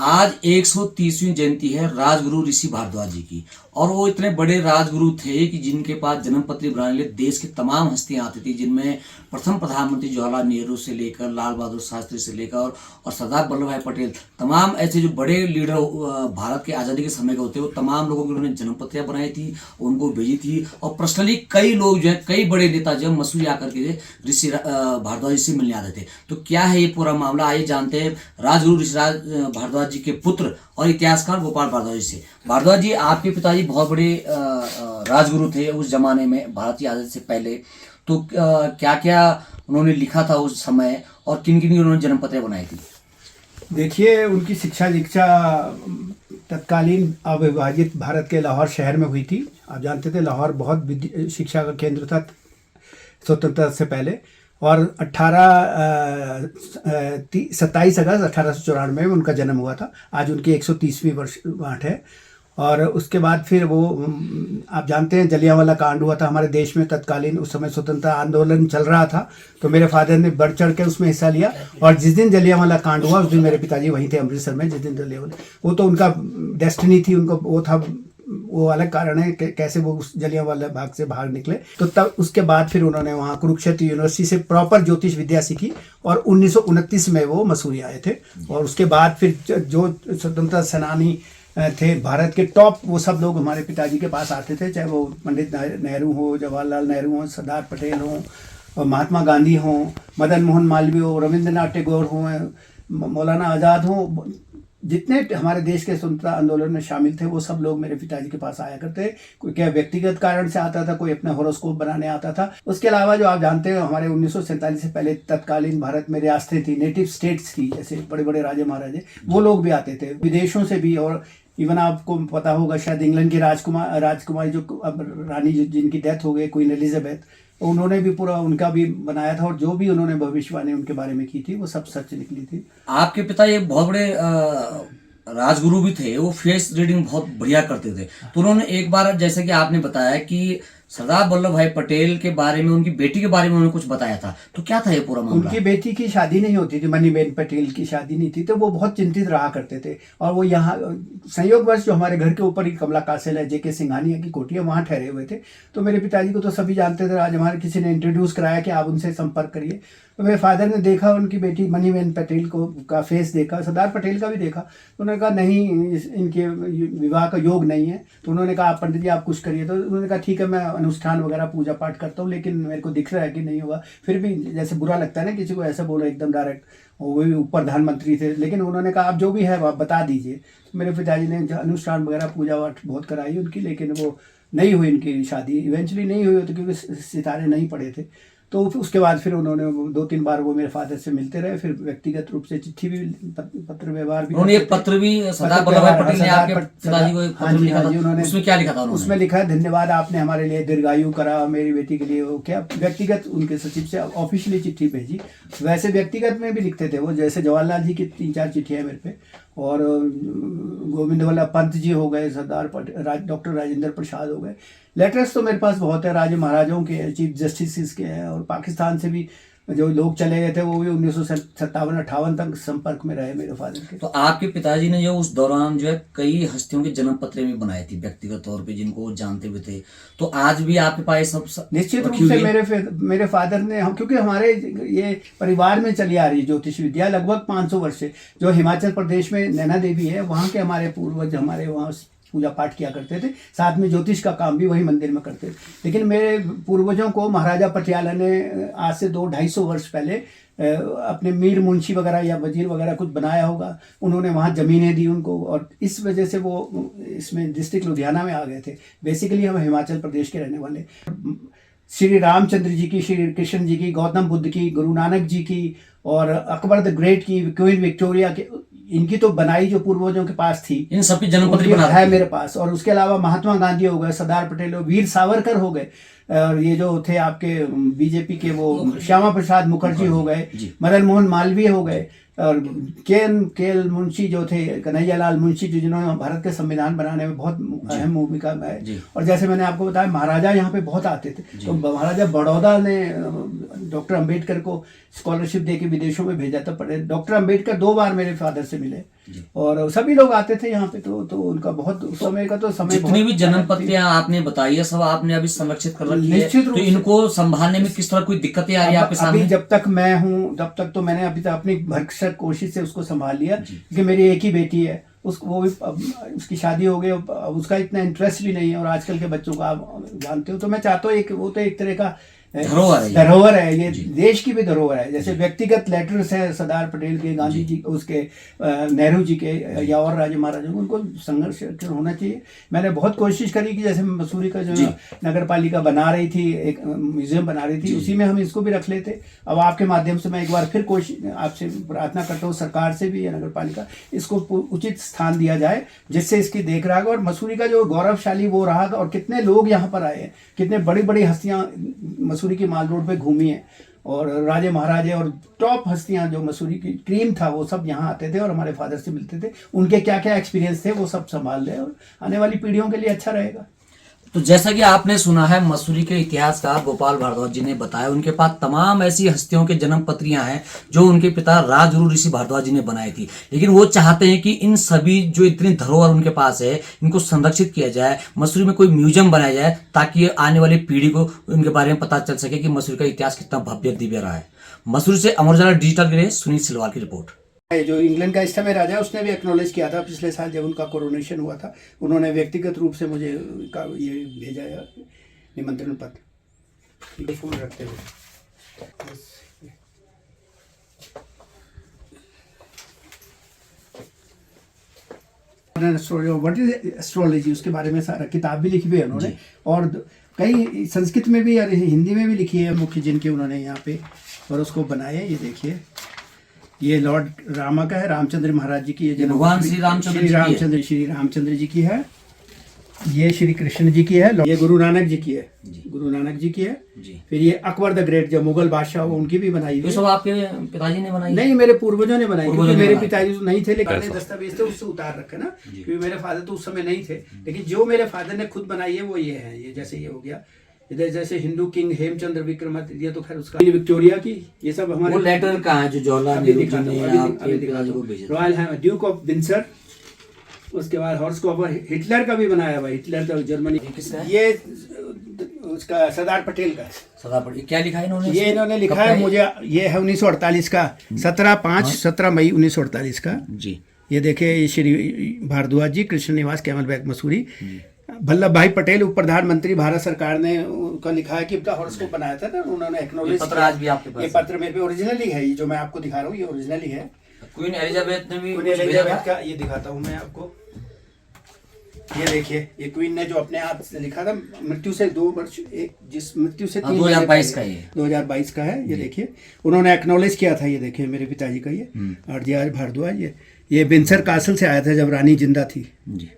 आज 130वीं जयंती है राजगुरु ऋषि भारद्वाज जी की। और वो इतने बड़े राजगुरु थे कि जिनके पास जन्मपत्री बनाने के लिए देश की तमाम हस्तियां आती थी, जिनमें प्रथम प्रधानमंत्री जवाहरलाल नेहरू से लेकर लाल बहादुर शास्त्री से लेकर और सरदार वल्लभ भाई पटेल, तमाम ऐसे जो बड़े लीडर भारत के आज़ादी के समय के होते, वो तमाम लोगों की उन्होंने जन्मपत्रियां बनाई थी, उनको भेजी थी। और पर्सनली कई लोग जो है, कई बड़े नेता जो मसूरी आकर के ऋषि भारद्वाज जी से मिलने आते थे। तो क्या है ये पूरा मामला, आइए जानते हैं राजगुरु ऋषि भारद्वाज जी के पुत्र और इतिहासकार गोपाल भारद्वाज जी से। भारद्वाज जी, आपके पिताजी बहुत बड़े राजगुरु थे उस जमाने में, भारत की आज़ादी से पहले। तो क्या क्या उन्होंने लिखा था उस समय और किन किन की उन्होंने जन्मपत्रें बनाई थी? देखिए, उनकी शिक्षा दीक्षा तत्कालीन अविभाजित भारत के लाहौर शहर में हुई थी। आप जानते थे लाहौर बहुत शिक्षा का केंद्र था स्वतंत्रता से पहले। और 27 अगस्त 1894 में उनका जन्म हुआ था। आज उनकी 130वीं वर्षगांठ है। और उसके बाद फिर वो, आप जानते हैं, जलियांवाला कांड हुआ था हमारे देश में तत्कालीन। उस समय स्वतंत्रता आंदोलन चल रहा था, तो मेरे फादर ने बढ़ चढ़ के उसमें हिस्सा लिया। और जिस दिन जलियांवाला कांड हुआ उस दिन मेरे पिताजी वहीं थे अमृतसर में। जिस दिन जलियांवाला, वो तो उनका डेस्टिनी थी, उनको वो था, वो अलग कारण है कि कैसे वो उस जलियांवाला बाग से बाहर निकले। तो तब उसके बाद फिर उन्होंने वहाँ कुरुक्षेत्र यूनिवर्सिटी से प्रॉपर ज्योतिष विद्या सीखी और 1929 में वो मसूरी आए थे। और उसके बाद फिर जो स्वतंत्रता सेनानी थे भारत के टॉप, वो सब लोग हमारे पिताजी के पास आते थे, चाहे वो पंडित नेहरू हो, जवाहरलाल नेहरू हो, सरदार पटेल हो, महात्मा गांधी हो, मदन मोहन मालवीय हो, रविंद्रनाथ टैगोर हो, मौलाना आज़ाद हो। जितने हमारे देश के स्वतंत्रता आंदोलन में शामिल थे वो सब लोग मेरे पिताजी के पास आया करते। कोई क्या व्यक्तिगत कारण से आता था, कोई अपना हॉरोस्कोप बनाने आता था। उसके अलावा जो आप जानते हैं, हमारे 1947 से पहले तत्कालीन भारत में रियासतें थी, नेटिव स्टेट्स थी, जैसे बड़े बड़े राजे महाराजे, वो लोग भी आते थे विदेशों से भी। और इवन आपको पता होगा शायद, इंग्लैंड की राजकुमारी जो अब रानी जिनकी डेथ हो गई, क्वीन एलिजाबेथ, उन्होंने भी पूरा उनका भी बनाया था। और जो भी उन्होंने भविष्यवाणी उनके बारे में की थी वो सब सच निकली थी। आपके पिता ये बहुत बड़े राजगुरु भी थे, वो फेस रीडिंग बहुत बढ़िया करते थे। तो उन्होंने एक बार, जैसे कि आपने बताया कि सरदार वल्लभ भाई पटेल के बारे में, उनकी बेटी के बारे में उन्होंने कुछ बताया था, तो क्या था ये पूरा मामला? उनकी बेटी की शादी नहीं होती थी, मनीबेन पटेल की शादी नहीं थी, तो वो बहुत चिंतित रहा करते थे। और वो यहाँ संयोगवश जो हमारे घर के ऊपर ही कमला कासल है, जेके सिंघानिया की कोठी है, वहाँ ठहरे हुए थे। तो मेरे पिताजी को तो सभी जानते थे। आज हमारे किसी ने इंट्रोड्यूस कराया कि आप उनसे संपर्क करिए। तो मेरे फादर ने देखा उनकी बेटी मनीबेन पटेल को का फेस देखा, सरदार पटेल का भी देखा। तो उन्होंने कहा नहीं, इनके विवाह का योग नहीं है। तो उन्होंने कहा आप पंडित जी आप कुछ करिए। तो उन्होंने कहा ठीक है, मैं अनुष्ठान वगैरह पूजा पाठ करता हूँ, लेकिन मेरे को दिख रहा है कि नहीं होगा। फिर भी जैसे बुरा लगता है ना किसी को ऐसा बोलो एकदम डायरेक्ट, वो भी ऊपर प्रधानमंत्री थे। लेकिन उन्होंने कहा आप जो भी है आप बता दीजिए। तो मेरे पिताजी ने अनुष्ठान वगैरह पूजा पाठ बहुत कराई उनकी, लेकिन वो नहीं हुई उनकी शादी, इवेंचुअली नहीं हुई तो, क्योंकि सितारे नहीं पड़े थे। तो उसके बाद फिर उन्होंने 2-3 बार वो मेरे फादर से मिलते रहे। फिर व्यक्तिगत रूप से चिट्ठी भी, पत्र व्यवहार भी। उन्होंने एक पत्र भी सरदार वल्लभ भाई पटेल ने आपके पिताजी को एक पत्र लिखा था। उन्होंने उसमें क्या लिखा था? उसमें लिखा है, धन्यवाद आपने हमारे लिए दीर्घायु करा, मेरी बेटी के लिए। वो क्या व्यक्तिगत उनके सचिव से ऑफिशियली चिट्ठी भेजी। वैसे व्यक्तिगत में भी लिखते थे वो, जैसे जवाहरलाल जी की 3-4 चिट्ठियाँ मेरे पे। और गोविंद वल्लभ पंत जी हो गए, सरदार पटेल, डॉक्टर राजेंद्र प्रसाद हो गए। लेटर्स तो मेरे पास बहुत है, राजे महाराजाओं के, चीफ जस्टिस के हैं। और पाकिस्तान से भी जो लोग चले गए थे वो भी 1957-58 तक संपर्क में रहे मेरे फादर के। तो आपके पिताजी ने जो उस दौरान जो है कई हस्तियों के जन्म पत्र भी बनाए थे व्यक्तिगत तौर पे, जिनको वो जानते भी थे। तो आज भी आपके पास सब निश्चित रूप से मेरे फादर ने, हम क्योंकि हमारे ये परिवार में चली आ रही ज्योतिष विद्या लगभग 500 वर्ष से। जो हिमाचल प्रदेश में नैना देवी है, वहाँ के हमारे पूर्वज हमारे वहाँ पूजा पाठ किया करते थे, साथ में ज्योतिष का काम भी वही मंदिर में करते थे। लेकिन मेरे पूर्वजों को महाराजा पटियाला ने आज से 200-250 वर्ष पहले अपने मीर मुंशी वगैरह या वजीर वगैरह कुछ बनाया होगा, उन्होंने वहाँ ज़मीनें दी उनको। और इस वजह से वो इसमें डिस्ट्रिक्ट लुधियाना में आ गए थे। बेसिकली हम हिमाचल प्रदेश के रहने वाले। श्री रामचंद्र जी की, श्री कृष्ण जी की, गौतम बुद्ध की, गुरु नानक जी की, और अकबर द ग्रेट की, क्वीन विक्टोरिया की, इनकी तो बनाई जो पूर्वजों के पास थी, इन सबकी जन्मपत्री है मेरे पास। और उसके अलावा महात्मा गांधी हो गए, सरदार पटेल हो, वीर सावरकर हो गए, और ये जो थे आपके बीजेपी के वो श्यामा प्रसाद मुखर्जी हो गए, मदन मोहन मालवीय हो गए, और के मुंशी जो थे, कन्हैयालाल मुंशी जी, जिन्होंने भारत के संविधान बनाने में बहुत अहम भूमिका है। और जैसे मैंने आपको बताया, महाराजा यहाँ पे बहुत आते थे। तो महाराजा बड़ौदा ने डॉक्टर अंबेडकर को स्कॉलरशिप दे के विदेशों में भेजा था। डॉक्टर अंबेडकर 2 बार मेरे फादर से मिले। और सभी लोग आते थे यहाँ पे, तो उनका बहुत उस समय का तो समय जितनी भी जन्म पत्रियां आपने बताई है सब आपने अभी संरक्षित कर रखी है, निश्चित रूप तो से। इनको संभालने में किस तरह कोई दिक्कतें आ रही है आपके अभी सामने? जब तक मैं हूँ तब तक तो मैंने अभी तक अपनी भरसक कोशिश से उसको संभाल लिया, क्योंकि मेरी एक ही बेटी है, वो भी उसकी शादी हो गई, अब उसका इतना इंटरेस्ट भी नहीं है, और आजकल के बच्चों को आप जानते हो, तो मैं चाहता हूँ वो तो एक तरह का धरोहर है, ये देश की भी धरोहर है। जैसे व्यक्तिगत लेटर्स है सरदार पटेल के, गांधी जी, उसके नेहरू जी के या और राजा महाराजा, उनको संघर्ष होना चाहिए। मैंने बहुत कोशिश करी कि जैसे मसूरी का जो नगर पालिका बना रही थी, एक म्यूजियम बना रही थी, उसी में हम इसको भी रख लेते। अब आपके माध्यम से मैं एक बार फिर कोशिश आपसे प्रार्थना करता हूँ, सरकार से भी या नगर पालिका, इसको उचित स्थान दिया जाए जिससे इसकी देख रहा और मसूरी का जो गौरवशाली वो रहा, और कितने लोग यहाँ पर आए हैं, कितने बड़ी बड़ी हस्तियाँ मसूरी की माल रोड पे घूमी है, और राजे महाराजे और टॉप हस्तियां जो मसूरी की क्रीम था वो सब यहाँ आते थे और हमारे फादर से मिलते थे, उनके क्या क्या एक्सपीरियंस थे वो सब संभाल रहे, और आने वाली पीढ़ियों के लिए अच्छा रहेगा। तो जैसा कि आपने सुना है, मसूरी के इतिहासकार गोपाल भारद्वाज जी ने बताया, उनके पास तमाम ऐसी हस्तियों के जन्म पत्रियां हैं जो उनके पिता राजगुरु ऋषि भारद्वाज जी ने बनाई थी, लेकिन वो चाहते हैं कि इन सभी जो इतनी धरोहर उनके पास है इनको संरक्षित किया जाए, मसूरी में कोई म्यूजियम बनाया जाए, ताकि आने वाली पीढ़ी को उनके बारे में पता चल सके कि मसूरी का इतिहास कितना भव्य दिव्य रहा है। मसूरी से अमर उजाला डिजिटल के लिए सुनील सिलवाल की रिपोर्ट। जो इंग्लैंड का इस समय राजा है उसने भी एक्नॉलेज किया था पिछले साल जब उनका कोरोनेशन हुआ था, उन्होंने व्यक्तिगत रूप से मुझे ये भेजा है निमंत्रण पत्र, फोन रखते हुए। व्हाट इज एस्ट्रोलॉजी, उसके बारे में सारा किताब भी लिखी हुई है उन्होंने, और कई संस्कृत में भी और हिंदी में भी लिखी है मुख्य जिनके उन्होंने यहाँ पे और उसको बनाया। ये देखिए, ये लॉर्ड रामा का है, रामचंद्र महाराज जी की, ये भगवान श्री रामचंद्र जी की है, ये श्री कृष्ण जी की है, ये गुरु नानक जी की है, गुरु नानक जी की है जी। फिर ये अकबर द ग्रेट जो मुगल बादशाह हो उनकी भी बनाई हुई। सब आपके पिताजी ने बनाई? नहीं, मेरे पूर्वजों ने बनाई, क्योंकि मेरे पिताजी तो नहीं थे, लेकिन दस्तावेज थे उससे उतार रखे ना, क्योंकि मेरे फादर तो उस समय नहीं थे, लेकिन जो मेरे फादर ने खुद बनाई है वो ये है। ये जैसे ये हो गया, इधर जैसे हिंदू किंग हेमचंद्र विक्रमादित्य, ये तो खैर उसका विक्टोरिया की, ये सब हमारे वो लेटर कहाँ है जो जवाहरलाल नेहरू जी ने आपके पिताजी को भेजा? रॉयल है ड्यूक ऑफ विंसर, उसके बाद हॉर्स कॉपर, हिटलर का भी बनाया हुआ, हिटलर का जर्मनी, ये उसका सरदार पटेल का। सरदार पटेल क्या लिखा है इन्होंने? ये इन्होंने लिखा है मुझे, ये है 1948 का, 17 मई 1948 का जी। ये देखिए, ये श्री भारद्वाज जी, कृष्ण निवास, कैमल बैग, मसूरी। वल्लभ भाई पटेल उप प्रधानमंत्री, भारत सरकार ने उनका लिखा है कि हॉरोस्कोप बनाया था ना, उन्होंने एक्नॉलेज किया। आज भी आपके पास ये पत्र मेरे पे ओरिजिनली है, ये जो मैं आपको दिखा रहा हूँ ये ओरिजिनली है। क्वीन एलिजाबेथ ने भी, क्वीन एलिजाबेथ का ये दिखाता हूँ मैं आपको। ये देखिए, ये क्वीन ने जो अपने हाथ से लिखा था, मृत्यु से 2 वर्ष, एक जिस मृत्यु से 2022 का, ये 2022 का है। ये देखिए, उन्होंने एक्नॉलेज किया था। ये देखिए मेरे पिताजी का, ये आरजीआर भारद्वाज, ये विंसर कासल से आया था जब रानी जिंदा थी जी।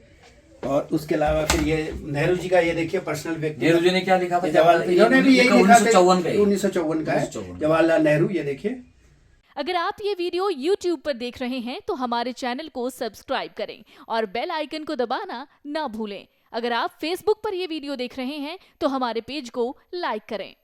और उसके अलावा फिर ये नेहरू जी का, ये देखिए पर्सनल व्यक्ति, नेहरू जी ने क्या लिखा था? इन्होंने भी यही लिखा था, 1954 का है, जवाहरलाल नेहरू। ये देखिए, अगर आप ये वीडियो YouTube पर देख रहे हैं तो हमारे चैनल को सब्सक्राइब करें और बेल आइकन को दबाना ना भूलें। अगर आप Facebook पर ये वीडियो देख रहे हैं तो हमारे पेज को लाइक करें।